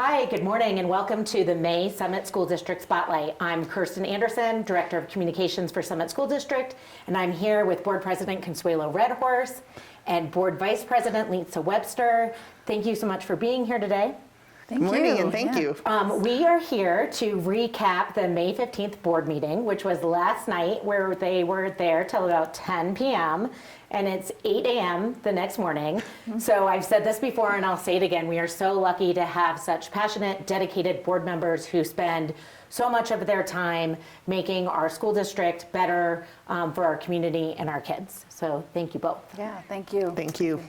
Hi, good morning, and welcome to the May Summit School District Spotlight. I'm Kirsten Anderson, Director of Communications for Summit School District, and I'm here with Board President Consuelo Redhorse and Board Vice President Lisa Webster. Thank you so much for being here today. Good morning, and thank you. We are here to recap the May 15th board meeting, which was last night, where they were there till about 10 p.m., and it's 8 a.m. the next morning. Mm-hmm. So I've said this before, and I'll say it again, we are so lucky to have such passionate, dedicated board members who spend so much of their time making our school district better for our community and our kids. So thank you both. Yeah, thank you. Thank you.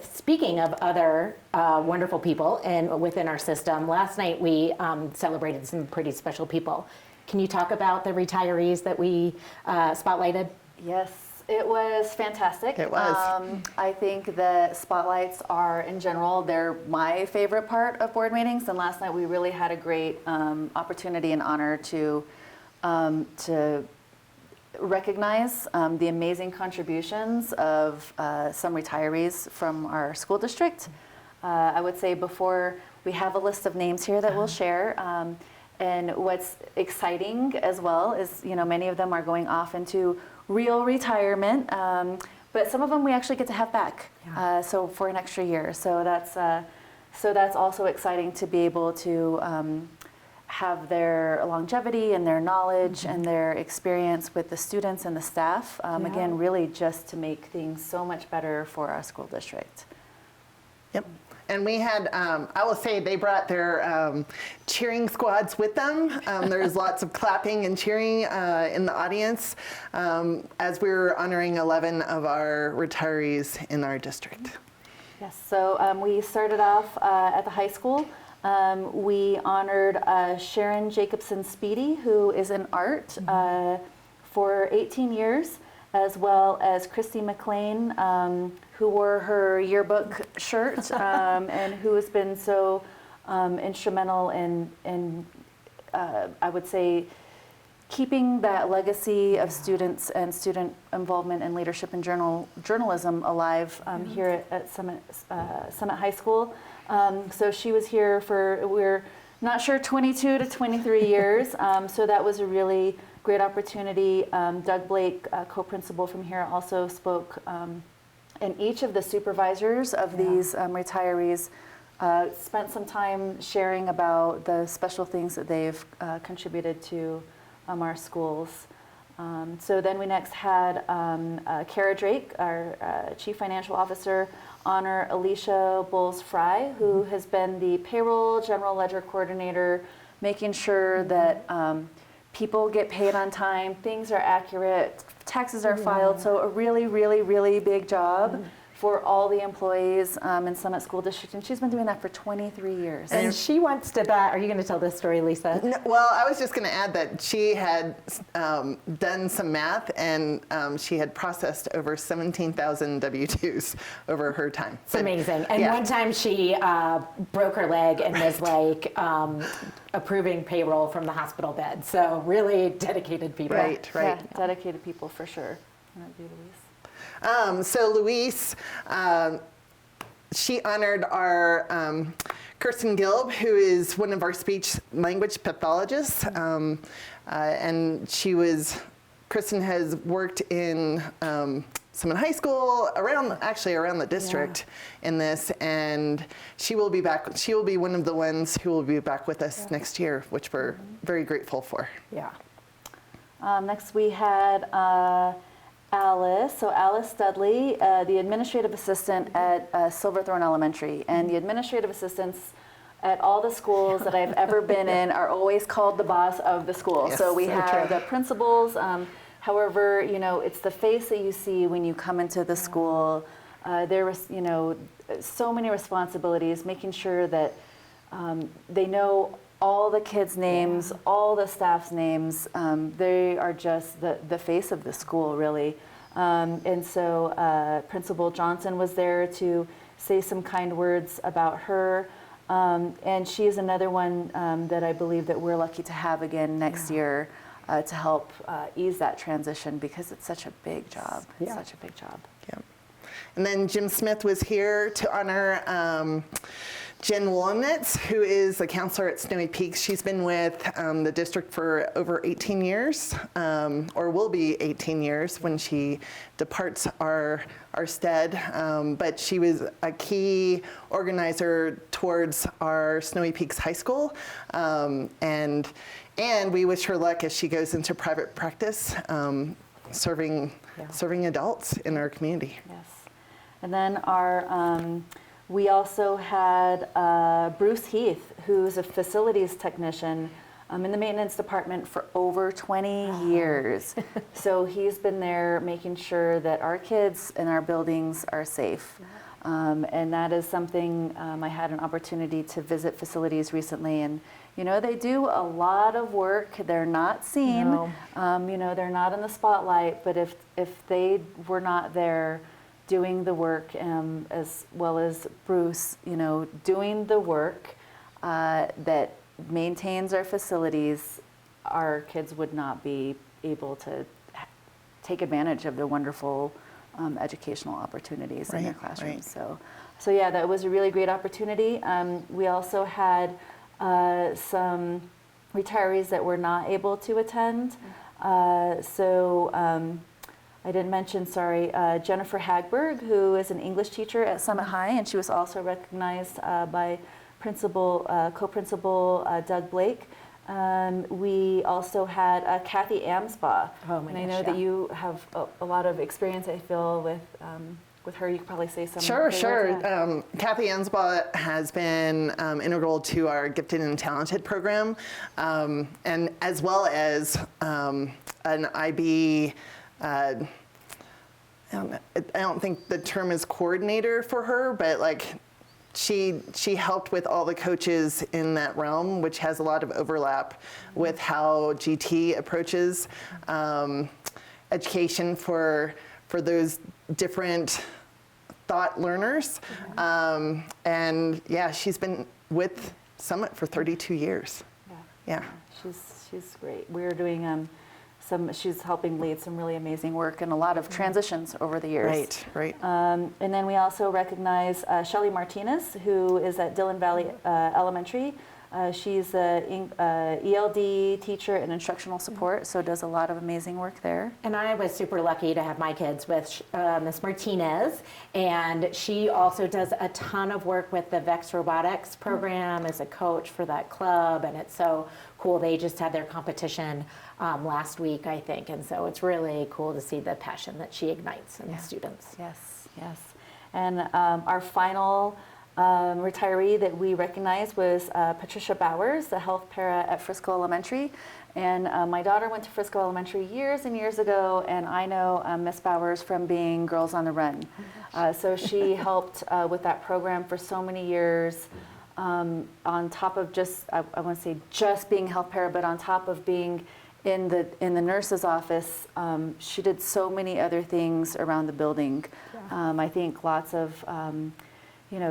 Speaking of other wonderful people within our system, last night we celebrated some pretty special people. Can you talk about the retirees that we spotlighted? Yes, it was fantastic. It was. I think that spotlights are, in general, they're my favorite part of board meetings. And last night we really had a great opportunity and honor to recognize the amazing contributions of some retirees from our school district. I would say before we have a list of names here that we'll share. And what's exciting as well is, many of them are going off into real retirement, but some of them we actually get to have back. Yeah. So for an extra year. So that's also exciting to be able to have their longevity and their knowledge and their experience with the students and the staff. Again, really just to make things so much better for our school district. Yep. And we had, I will say, they brought their cheering squads with them. There's lots of clapping and cheering in the audience as we were honoring 11 of our retirees in our district. Yes, so we started off at the high school. We honored Sharon Jacobson Speedy, who is in art for 18 years, as well as Christy McLean, who wore her yearbook shirt and who has been so instrumental in I would say, keeping that legacy of students and student involvement in leadership and journalism alive here at Summit High School. So she was here for, we're not sure, 22 to 23 years. So that was a really great opportunity. Doug Blake, co-principal from here, also spoke. And each of the supervisors of these retirees spent some time sharing about the special things that they've contributed to our schools. So then we next had Kara Drake, our Chief Financial Officer, honor Alicia Bowles-Fry, who has been the payroll general ledger coordinator, making sure that people get paid on time, things are accurate, taxes are filed. So a really, really, really big job for all the employees in Summit School District, and she's been doing that for 23 years. And she wants to bet. Are you going to tell this story, Lisa? No, well, I was just going to add that she had done some math, and she had processed over 17,000 W-2s over her time. It's amazing. And one time she broke her leg and was like approving payroll from the hospital bed. So really dedicated people. Right. Yeah, dedicated people for sure. That'd be Louise. So Louise, she honored our Kirsten Gilb, who is one of our speech language pathologists, and Kristen has worked in Summit High School, around the district in this, and she will be back. She will be one of the ones who will be back with us next year, which we're very grateful for. Yeah. Next we had Alice. So Alice Studley, the administrative assistant at Silverthorne Elementary. And the administrative assistants at all the schools that I've ever been in are always called the boss of the school. Yes, so we so have true. the principals. However, it's the face that you see when you come into the school. There was, so many responsibilities, making sure that they know all the kids' names, all the staff's names. They are just the face of the school, really. And so Principal Johnson was there to say some kind words about her. And she is another one that I believe that we're lucky to have again next year to help ease that transition, because it's such a big job. It's such a big job. Yeah. And then Jim Smith was here to honor Jen Wolnitz, who is a counselor at Snowy Peaks. She's been with the district for over 18 years, or will be 18 years when she departs our stead. But she was a key organizer towards our Snowy Peaks High School. And we wish her luck as she goes into private practice, serving adults in our community. Yes. And then we also had Bruce Heath, who's a facilities technician in the maintenance department for over 20 years. So he's been there making sure that our kids and our buildings are safe. And that is something I had an opportunity to visit facilities recently, and they do a lot of work. They're not seen, No. They're not in the spotlight, but if they were not there doing the work, as well as Bruce, doing the work that maintains our facilities, our kids would not be able to take advantage of the wonderful educational opportunities in their classrooms. Right. So yeah, that was a really great opportunity. We also had some retirees that were not able to attend. I didn't mention, Jennifer Hagberg, who is an English teacher at Summit High, and she was also recognized by co-principal Doug Blake. We also had Kathy Amsbaugh. Oh my and I gosh, know that yeah. you have a lot of experience, I feel, with her. You could probably say something. Sure. Kathy Ansbaugh has been integral to our Gifted and Talented program, and as well as an IB, I don't think the term is coordinator for her, but she helped with all the coaches in that realm, which has a lot of overlap with how GT approaches education for those different thought learners. And yeah, she's been with Summit for 32 years. Yeah. She's great. We're doing she's helping lead some really amazing work and a lot of transitions over the years. Right. And then we also recognize Shelly Martinez, who is at Dillon Valley Elementary. She's an ELD teacher and instructional support, so does a lot of amazing work there. And I was super lucky to have my kids with Miss Martinez, and she also does a ton of work with the VEX Robotics program as a coach for that club, and it's so cool. They just had their competition last week, I think, and so it's really cool to see the passion that she ignites in the students. Yes. And our final retiree that we recognized was Patricia Bowers, the health para at Frisco Elementary. And my daughter went to Frisco Elementary years and years ago, and I know Miss Bowers from being Girls on the Run. So she helped with that program for so many years, on top of just, I want to say just being health para, but on top of being in the nurse's office. She did so many other things around the building. Yeah. I think lots of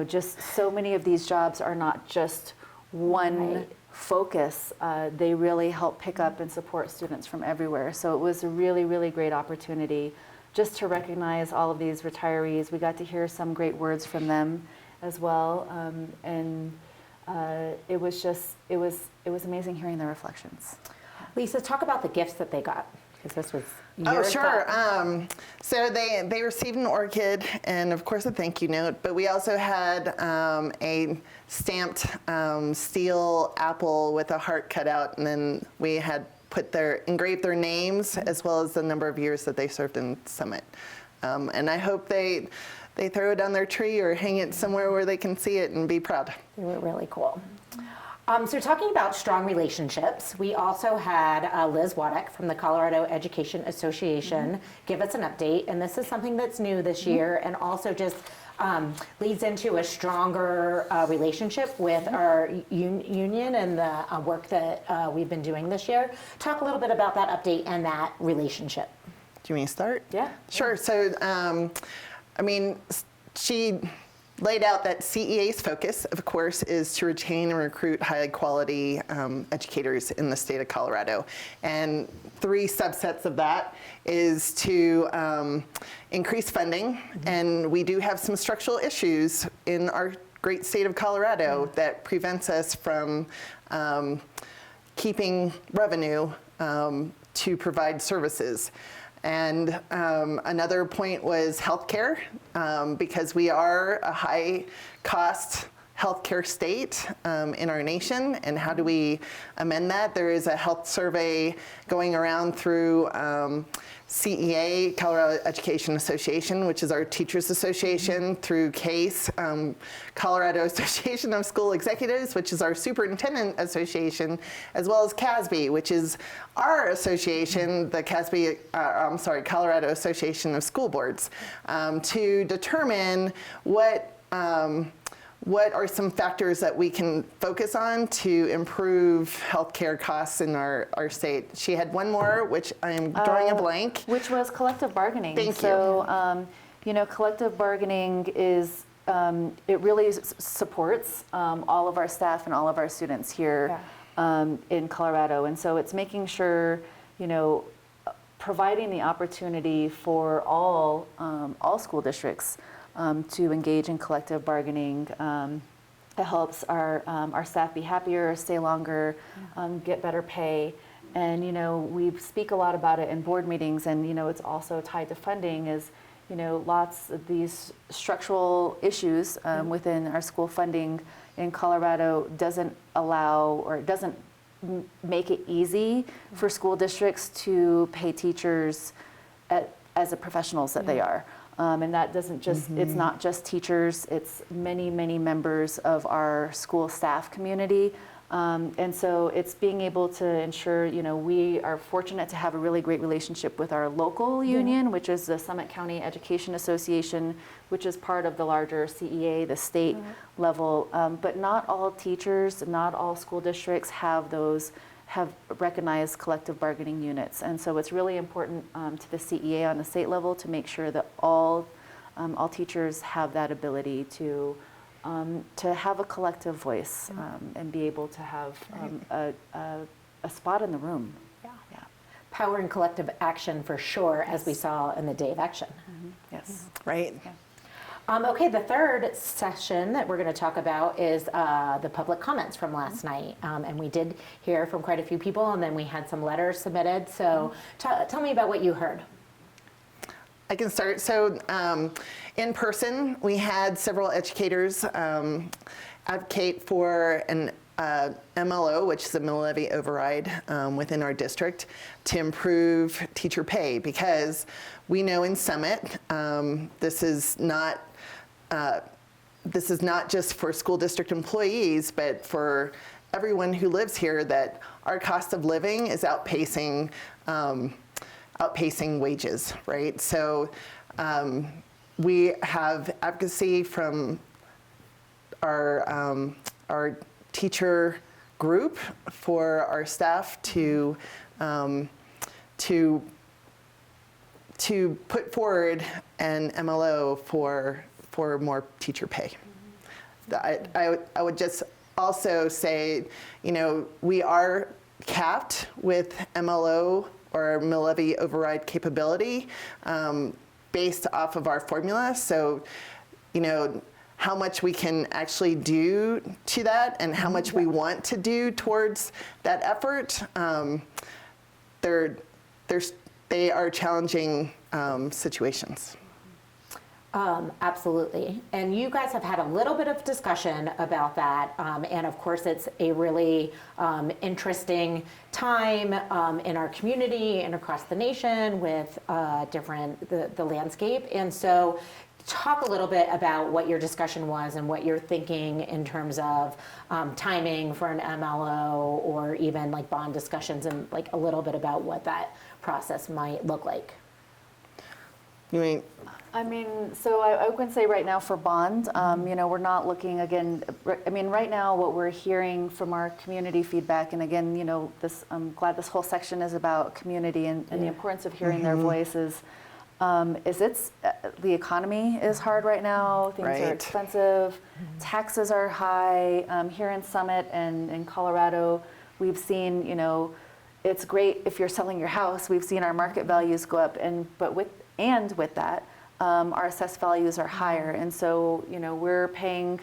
just so many of these jobs are not just one focus. They really help pick up and support students from everywhere. So it was a really, really great opportunity just to recognize all of these retirees. We got to hear some great words from them as well. It was amazing hearing their reflections. Lisa, talk about the gifts that they got, because this was your Oh, sure. thought. So they received an orchid and, of course, a thank you note. But we also had a stamped steel apple with a heart cut out, and then we had engraved their names as well as the number of years that they served in Summit. And I hope they throw it on their tree or hang it somewhere where they can see it and be proud. They were really cool. So talking about strong relationships, we also had Liz Waddick from the Colorado Education Association give us an update, and this is something that's new this year and also just leads into a stronger relationship with our union and the work that we've been doing this year. Talk a little bit about that update and that relationship. Do you want me to start? Yeah. Sure. So, she laid out that CEA's focus, of course, is to retain and recruit high-quality educators in the state of Colorado. And 3 subsets of that is to increase funding, and we do have some structural issues in our great state of Colorado that prevents us from keeping revenue to provide services. And another point was healthcare, because we are a high-cost healthcare state in our nation, and how do we amend that? There is a health survey going around through CEA, Colorado Education Association, which is our teachers association, through CASE, Colorado Association of School Executives, which is our superintendent association, as well as CASB, which is our association, the Colorado Association of School Boards, to determine what are some factors that we can focus on to improve healthcare costs in our state. She had one more, which I'm drawing a blank. Which was collective bargaining. Thank you. So, collective bargaining is, it really supports all of our staff and all of our students here in Colorado. And so it's making sure, providing the opportunity for all school districts to engage in collective bargaining. It helps our staff be happier, stay longer, get better pay. And, we speak a lot about it in board meetings, and, it's also tied to funding is, lots of these structural issues within our school funding in Colorado doesn't allow, or it doesn't make it easy for school districts to pay teachers as the professionals that they are. And that doesn't just, it's not just teachers, it's many, many members of our school staff community. And so it's being able to ensure, we are fortunate to have a really great relationship with our local union, which is the Summit County Education Association, which is part of the larger CEA, the state level. But not all teachers, not all school districts have recognized collective bargaining units. And so it's really important to the CEA on the state level to make sure that all teachers have that ability to have a collective voice and be able to have a spot in the room. Yeah. Power and collective action for sure, as we saw in the Day of Action. Yes. Right. Yeah. Okay, the third session that we're going to talk about is the public comments from last night. And we did hear from quite a few people, and then we had some letters submitted. So tell me about what you heard. I can start. So in person, we had several educators advocate for an MLO, which is a mill levy override within our district, to improve teacher pay, because we know in Summit this is not just for school district employees, but for everyone who lives here, that our cost of living is outpacing wages, right? So we have advocacy from our teacher group for our staff to put forward an MLO for more teacher pay. I would just also say, we are capped with MLO or mill levy override capability based off of our formula. So, how much we can actually do to that and how much we want to do towards that effort, they are challenging situations. Absolutely. And you guys have had a little bit of discussion about that. And of course, it's a really interesting time in our community and across the nation with the landscape. And so talk a little bit about what your discussion was and what you're thinking in terms of timing for an MLO, or even like bond discussions, and like a little bit about what that process might look like. You mean? So I can say right now for bond, we're not looking again. Right now what we're hearing from our community feedback, and again, I'm glad this whole section is about community and the importance of hearing their voices. The economy is hard right now. Things are expensive. Taxes are high. Here in Summit and in Colorado, we've seen, it's great if you're selling your house. We've seen our market values go up, but with that, our assessed values are higher. And so, we're paying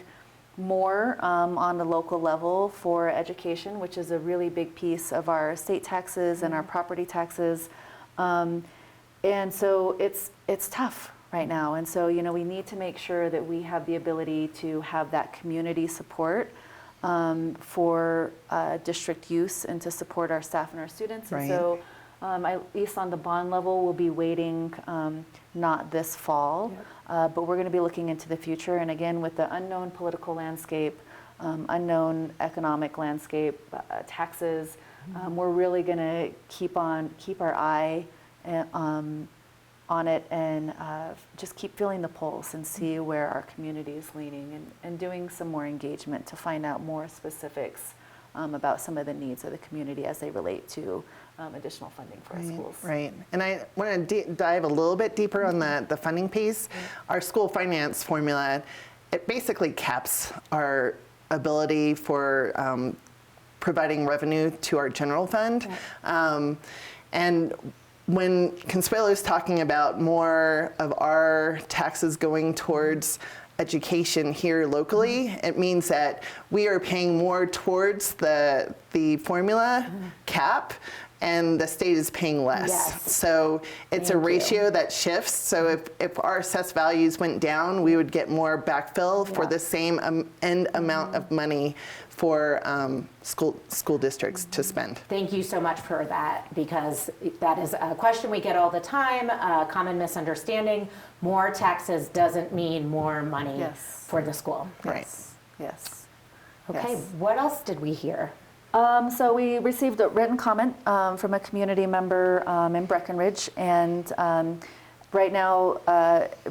more on the local level for education, which is a really big piece of our state taxes and our property taxes. And so it's tough right now. And so, we need to make sure that we have the ability to have that community support for district use and to support our staff and our students. Right. And so at least on the bond level, we'll be waiting not this fall, but we're going to be looking into the future. And again, with the unknown political landscape, unknown economic landscape, taxes, we're really going to keep our eye on it and just keep feeling the pulse and see where our community is leaning and doing some more engagement to find out more specifics about some of the needs of the community as they relate to additional funding for our schools. Right. And I want to dive a little bit deeper on the funding piece. Our school finance formula, it basically caps our ability for providing revenue to our general fund. And when Consuelo is talking about more of our taxes going towards education here locally, it means that we are paying more towards the formula cap, and the state is paying less. Yes. So it's a ratio that shifts. So if our assessed values went down, we would get more backfill for the same end amount of money for school districts to spend. Thank you so much for that, because that is a question we get all the time, a common misunderstanding. More taxes doesn't mean more money for the school. Right. Yes. Okay, Yes. what else did we hear? So we received a written comment from a community member in Breckenridge, and right now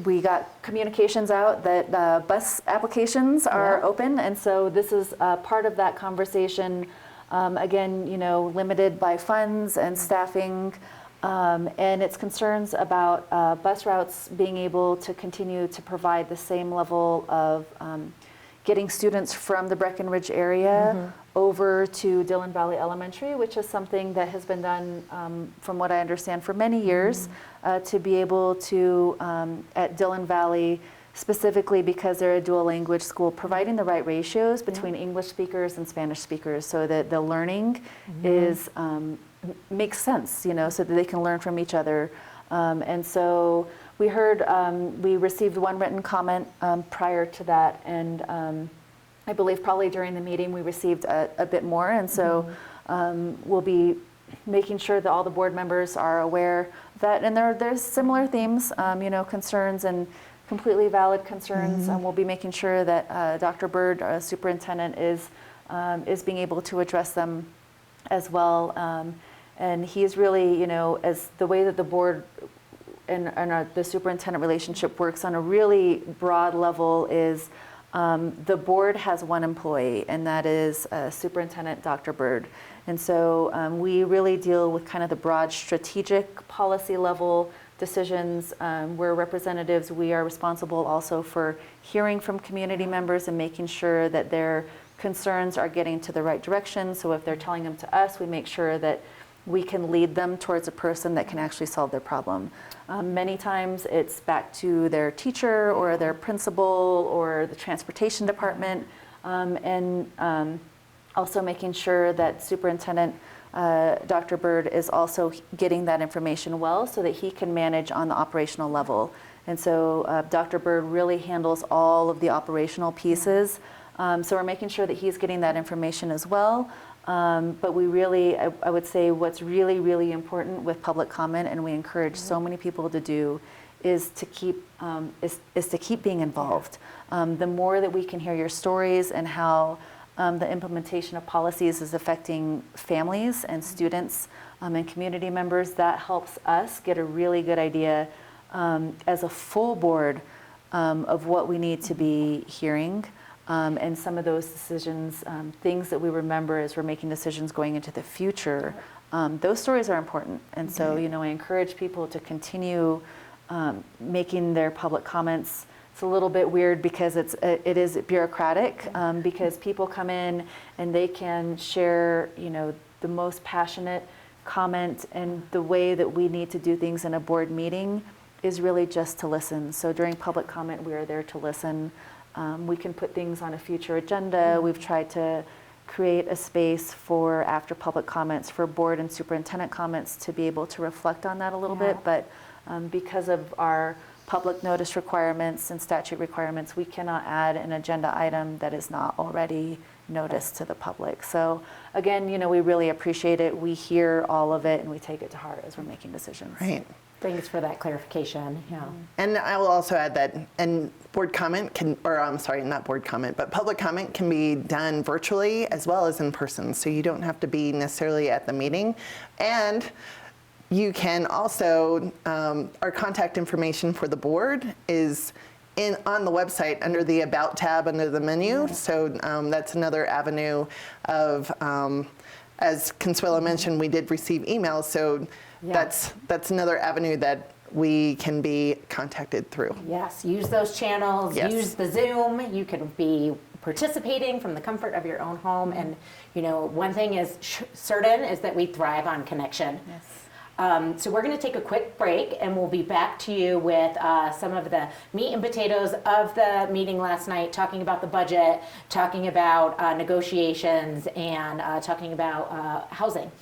we got communications out that bus applications are open, and so this is part of that conversation. Again, limited by funds and staffing, and it's concerns about bus routes being able to continue to provide the same level of getting students from the Breckenridge area over to Dillon Valley Elementary, which is something that has been done, from what I understand, for many years, to be able to, at Dillon Valley, specifically because they're a dual language school, providing the right ratios between English speakers and Spanish speakers so that the learning is makes sense, so that they can learn from each other. And so we heard, we received one written comment prior to that, and I believe probably during the meeting we received a bit more, and so we'll be making sure that all the board members are aware of that. And there's similar themes, concerns and completely valid concerns, and we'll be making sure that Dr. Bird, our superintendent, is being able to address them as well. And he's really, as the way that the board and the superintendent relationship works on a really broad level is the board has one employee, and that is Superintendent Dr. Bird. And so we really deal with kind of the broad strategic policy level decisions. We're representatives. We are responsible also for hearing from community members and making sure that their concerns are getting to the right direction. So if they're telling them to us, we make sure that we can lead them towards a person that can actually solve their problem. Many times it's back to their teacher or their principal or the transportation department, and also making sure that Superintendent Dr. Bird is also getting that information well so that he can manage on the operational level. And so Dr. Bird really handles all of the operational pieces. So we're making sure that he's getting that information as well. But we really, I would say what's really, really important with public comment, and we encourage so many people to do, is to keep being involved. The more that we can hear your stories and how the implementation of policies is affecting families and students and community members, that helps us get a really good idea as a full board of what we need to be hearing. And some of those decisions, things that we remember as we're making decisions going into the future, those stories are important. And so, I encourage people to continue making their public comments. It's a little bit weird because it is bureaucratic, because people come in and they can share, the most passionate comment, and the way that we need to do things in a board meeting is really just to listen. So during public comment, we are there to listen. we can put things on a future agenda. We've tried to create a space for after public comments for board and superintendent comments to be able to reflect on that a little bit. But because of our public notice requirements and statute requirements, we cannot add an agenda item that is not already noticed to the public. So again, we really appreciate it. We hear all of it and we take it to heart as we're making decisions. Right. Thanks for that clarification. Yeah. And I will also add that, and board comment can, or I'm sorry, not board comment, but public comment can be done virtually as well as in person. So you don't have to be necessarily at the meeting. And you can also, our contact information for the board is on the website under the About tab under the menu. So that's another avenue of, as Consuelo mentioned, we did receive emails. So that's another avenue that we can be contacted through. Yes, use those channels, Yes. use the Zoom. You can be participating from the comfort of your own home. And, one thing is certain is that we thrive on connection. Yes. So we're going to take a quick break and we'll be back to you with some of the meat and potatoes of the meeting last night, talking about the budget, talking about negotiations, and talking about housing.